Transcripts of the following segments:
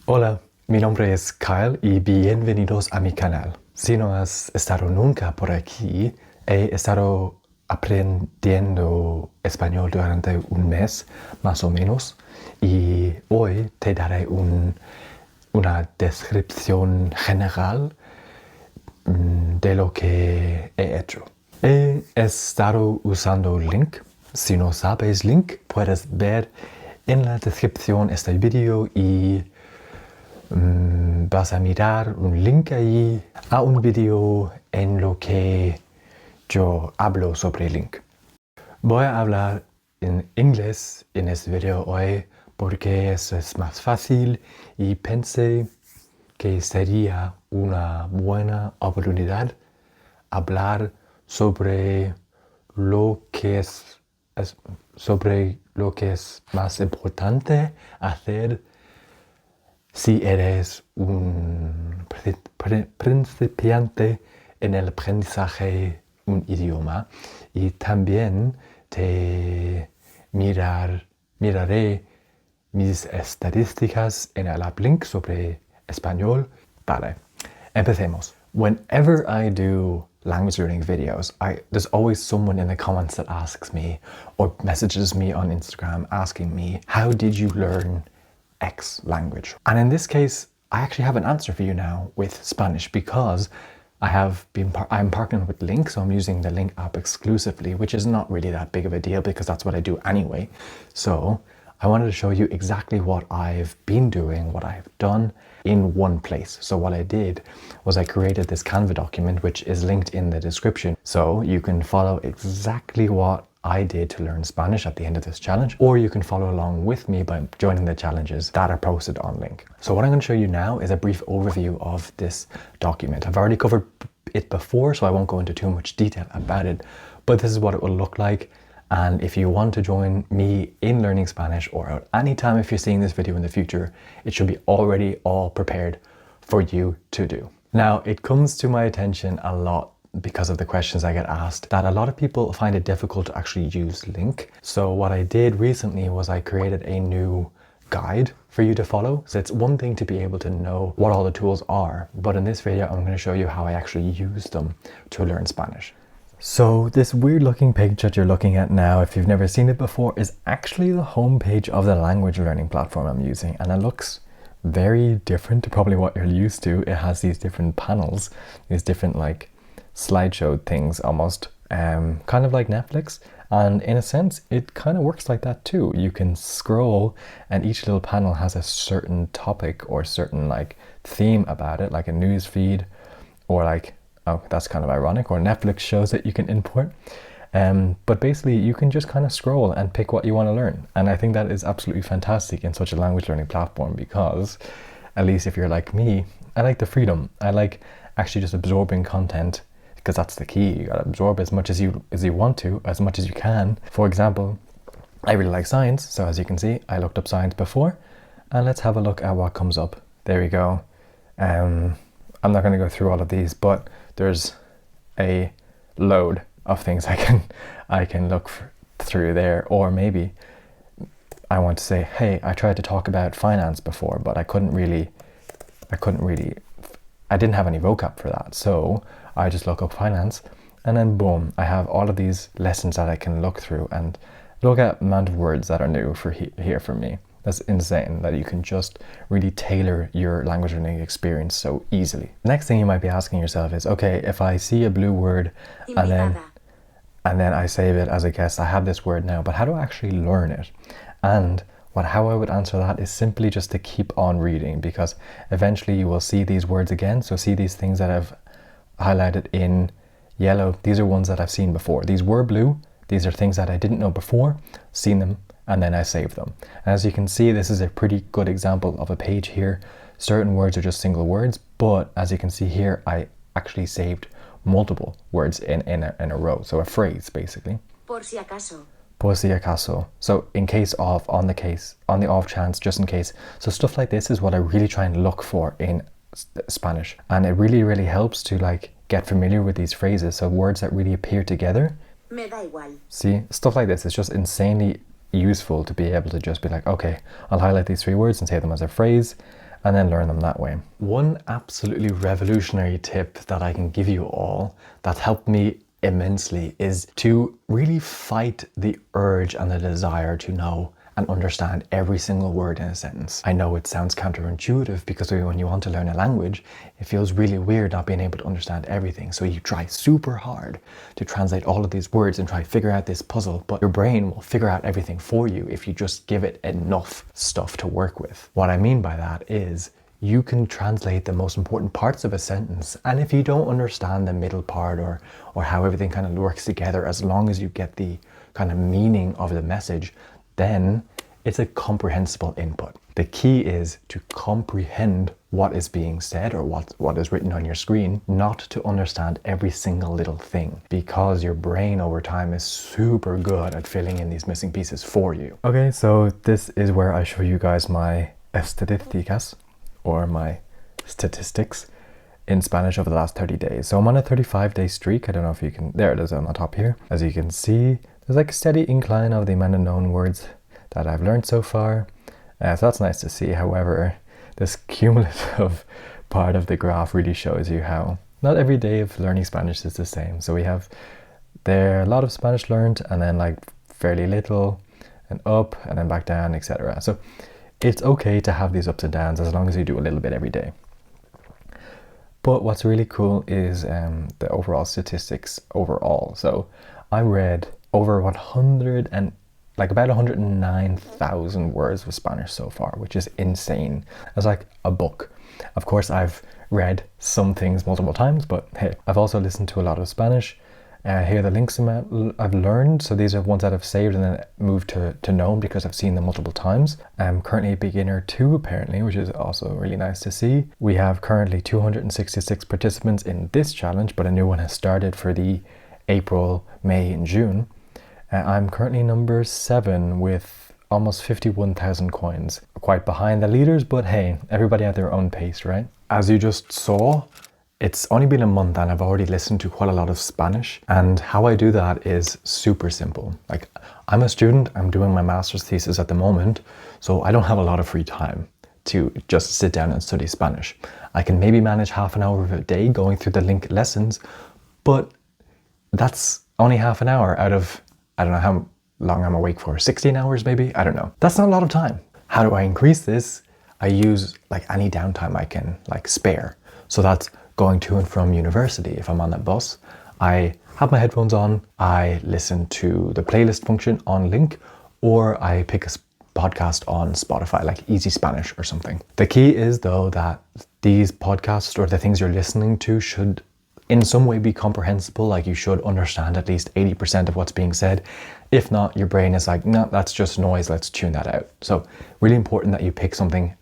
Hola, mi nombre es Kyle y bienvenidos a mi canal. Si no has estado nunca por aquí, he estado aprendiendo español durante un mes, más o menos, y hoy te daré una descripción general de lo que he hecho. He estado usando link. Si no sabes link, puedes ver en la descripción este vídeo y vas a mirar un link ahí a un vídeo en lo que yo hablo sobre link. Voy a hablar en inglés en este video hoy porque eso es más fácil y pensé que sería una buena oportunidad hablar sobre lo que es más importante hacer si eres un principiante en el aprendizaje de un idioma, y también te miraré mis estadísticas en el uplink sobre español. Vale, empecemos. Whenever I do language learning videos, there's always someone in the comments that asks me or messages me on Instagram asking me, how did you learn X language? And in this case, I actually have an answer for you now with Spanish, because I'm partnering with Link, so I'm using the Link app exclusively, which is not really that big of a deal because that's what I do anyway. So I wanted to show you exactly what I've been doing, what I've done in one place. So what I did was I created this Canva document, which is linked in the description. So you can follow exactly what I did to learn Spanish at the end of this challenge, or you can follow along with me by joining the challenges that are posted on Link. So what I'm going to show you now is a brief overview of this document. I've already covered it before, so I won't go into too much detail about it, but this is what it will look like. And if you want to join me in learning Spanish, or at any time if you're seeing this video in the future, it should be already all prepared for you to do. Now, it comes to my attention a lot because of the questions I get asked that a lot of people find it difficult to actually use Link. So what I did recently was I created a new guide for you to follow. So it's one thing to be able to know what all the tools are, but in this video I'm going to show you how I actually use them to learn Spanish. So this weird looking page that you're looking at now, if you've never seen it before, is actually the home page of the language learning platform I'm using, and it looks very different to probably what you're used to. It has these different panels, these different like slideshow things almost, kind of like Netflix, and in a sense it kind of works like that too. You can scroll and each little panel has a certain topic or certain like theme about it, like a news feed, or like, oh, that's kind of ironic, or Netflix shows that you can import. But basically you can just kind of scroll and pick what you want to learn, and I think that is absolutely fantastic in such a language learning platform, because at least if you're like me, I like the freedom. I like actually just absorbing content, because that's the key. You gotta absorb as much as you want to, as much as you can. For example, I really like science, so as you can see, I looked up science before, and let's have a look at what comes up. There we go. I'm not going to go through all of these, but there's a load of things I can look through there. Or maybe I want to say, hey, I tried to talk about finance before, but I didn't have any vocab for that, so I just look up finance, and then boom, I have all of these lessons that I can look through and look at the amount of words that are new for here for me. That's insane that you can just really tailor your language learning experience so easily. The next thing you might be asking yourself is, okay, if I see a blue word and then I save it as a guess, I have this word now, but how do I actually learn it? And how I would answer that is simply just to keep on reading, because eventually you will see these words again. So see these things that I've highlighted in yellow, these are ones that I've seen before. These were blue, these are things that I didn't know before, seen them, and then I saved them. And as you can see, this is a pretty good example of a page here. Certain words are just single words, but as you can see here, I actually saved multiple words in a row. So a phrase, basically. Por si acaso. Por si acaso. So in case of, on the off chance, just in case. So stuff like this is what I really try and look for in Spanish. And it really, really helps to like get familiar with these phrases. So words that really appear together. Me da igual. See, stuff like this is just insanely useful to be able to just be like, okay, I'll highlight these three words and say them as a phrase, and then learn them that way. One absolutely revolutionary tip that I can give you all that's helped me immensely is to really fight the urge and the desire to know and understand every single word in a sentence. I know it sounds counterintuitive because when you want to learn a language, it feels really weird not being able to understand everything. So you try super hard to translate all of these words and try to figure out this puzzle, but your brain will figure out everything for you if you just give it enough stuff to work with. What I mean by that is you can translate the most important parts of a sentence, and if you don't understand the middle part or how everything kind of works together, as long as you get the kind of meaning of the message, then it's a comprehensible input. The key is to comprehend what is being said or what is written on your screen, not to understand every single little thing, because your brain over time is super good at filling in these missing pieces for you. Okay, so this is where I show you guys my estadísticas, or my statistics in Spanish over the last 30 days. So I'm on a 35-day streak. I don't know if you can, there it is on the top here. As you can see, there's like a steady incline of the amount of known words that I've learned so far. So that's nice to see. However, this cumulative part of the graph really shows you how not every day of learning Spanish is the same. So we have there a lot of Spanish learned, and then like fairly little, and up, and then back down, etc. So it's okay to have these ups and downs as long as you do a little bit every day. But what's really cool is the overall statistics overall. So I read over about 109,000 words of Spanish so far, which is insane. That's like a book. Of course, I've read some things multiple times, but hey, I've also listened to a lot of Spanish. Here are the links I've learned. So these are ones that I've saved and then moved to known because I've seen them multiple times. I'm currently beginner 2 apparently, which is also really nice to see. We have currently 266 participants in this challenge, but a new one has started for the April, May and June. I'm currently number 7 with almost 51,000 coins. Quite behind the leaders, but hey, everybody at their own pace, right? As you just saw, it's only been a month and I've already listened to quite a lot of Spanish, and how I do that is super simple. Like, I'm a student, I'm doing my master's thesis at the moment, so I don't have a lot of free time to just sit down and study Spanish. I can maybe manage half an hour of a day going through the link lessons, but that's only half an hour out of, I don't know how long I'm awake for, 16 hours maybe? I don't know. That's not a lot of time. How do I increase this? I use like any downtime I can like spare. So that's going to and from university. If I'm on that bus, I have my headphones on, I listen to the playlist function on Link, or I pick a podcast on Spotify, like Easy Spanish or something. The key is though that these podcasts or the things you're listening to should in some way be comprehensible. Like, you should understand at least 80% of what's being said. If not, your brain is like, no, that's just noise, let's tune that out. So really important that you pick something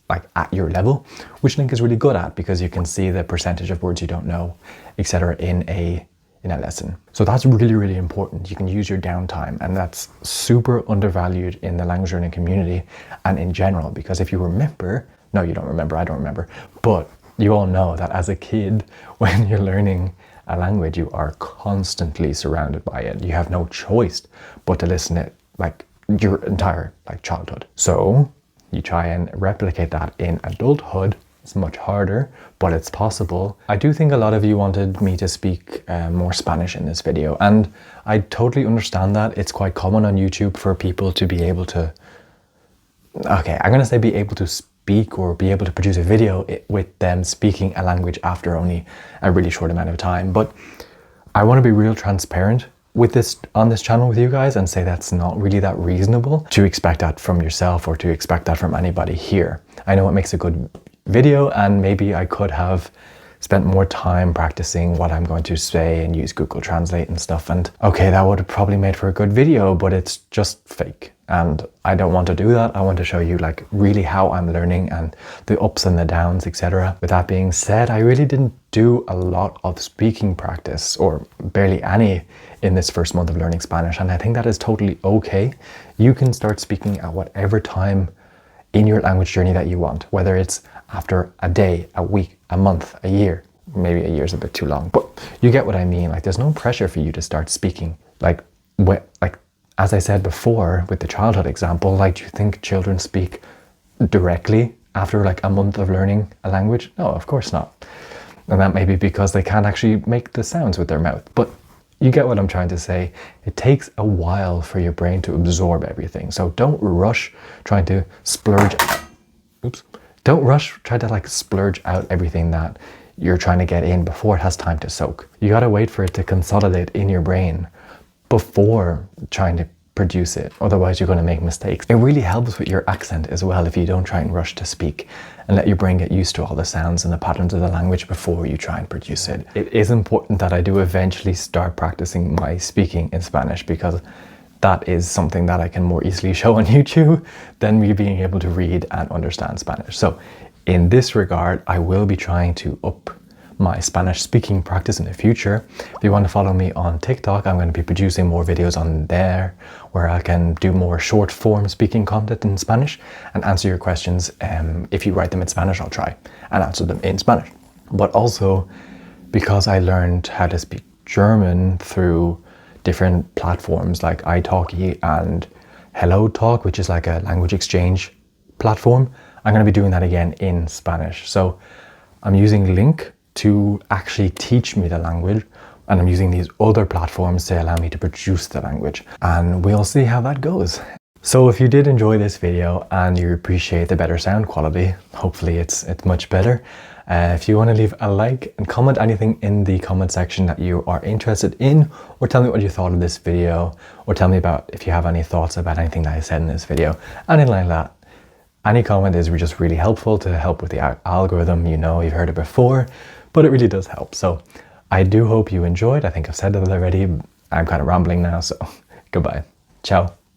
like at your level, which Link is really good at because you can see the percentage of words you don't know, etc. in a lesson. So that's really, really important. You can use your downtime, and that's super undervalued in the language learning community and in general, because if you remember, no, you don't remember, I don't remember, but you all know that as a kid, when you're learning a language, you are constantly surrounded by it. You have no choice but to listen to it like your entire like childhood. So you try and replicate that in adulthood. It's much harder, but it's possible. I do think a lot of you wanted me to speak more Spanish in this video, and I totally understand that. It's quite common on YouTube for people to be able to, okay, I'm gonna say be able to speak or be able to produce a video with them speaking a language after only a really short amount of time. But I want to be real transparent with this on this channel with you guys and say that's not really that reasonable to expect that from yourself or to expect that from anybody here. I know it makes a good video, and maybe I could have spent more time practicing what I'm going to say and use Google Translate and stuff, and okay, that would have probably made for a good video, but it's just fake. And I don't want to do that. I want to show you like really how I'm learning and the ups and the downs, etc. With that being said, I really didn't do a lot of speaking practice, or barely any, in this first month of learning Spanish. And I think that is totally okay. You can start speaking at whatever time in your language journey that you want, whether it's after a day, a week, a month, a year. Maybe a year is a bit too long, but you get what I mean. Like, there's no pressure for you to start speaking. Like as I said before with the childhood example, like, do you think children speak directly after like a month of learning a language? No, of course not. And that may be because they can't actually make the sounds with their mouth. But you get what I'm trying to say. It takes a while for your brain to absorb everything. So don't rush trying to splurge. Oops. Don't rush trying to like splurge out everything that you're trying to get in before it has time to soak. You gotta wait for it to consolidate in your brain before trying to produce it. Otherwise you're gonna make mistakes. It really helps with your accent as well if you don't try and rush to speak and let your brain get used to all the sounds and the patterns of the language before you try and produce it. It is important that I do eventually start practicing my speaking in Spanish, because that is something that I can more easily show on YouTube than me being able to read and understand Spanish. So in this regard, I will be trying to up my Spanish speaking practice in the future. If you want to follow me on TikTok, I'm going to be producing more videos on there where I can do more short form speaking content in Spanish and answer your questions. If you write them in Spanish, I'll try and answer them in Spanish. But also, because I learned how to speak German through different platforms like italki and Hello Talk, which is like a language exchange platform, I'm going to be doing that again in Spanish. So I'm using Link to actually teach me the language, and I'm using these other platforms to allow me to produce the language, and we'll see how that goes. So if you did enjoy this video and you appreciate the better sound quality, hopefully it's much better. If you want to leave a like and comment anything in the comment section that you are interested in, or tell me what you thought of this video, or tell me about if you have any thoughts about anything that I said in this video, anything like that. Any comment is just really helpful to help with the algorithm. You know, you've heard it before, but it really does help. So I do hope you enjoyed. I think I've said that already. I'm kind of rambling now, so goodbye. Ciao.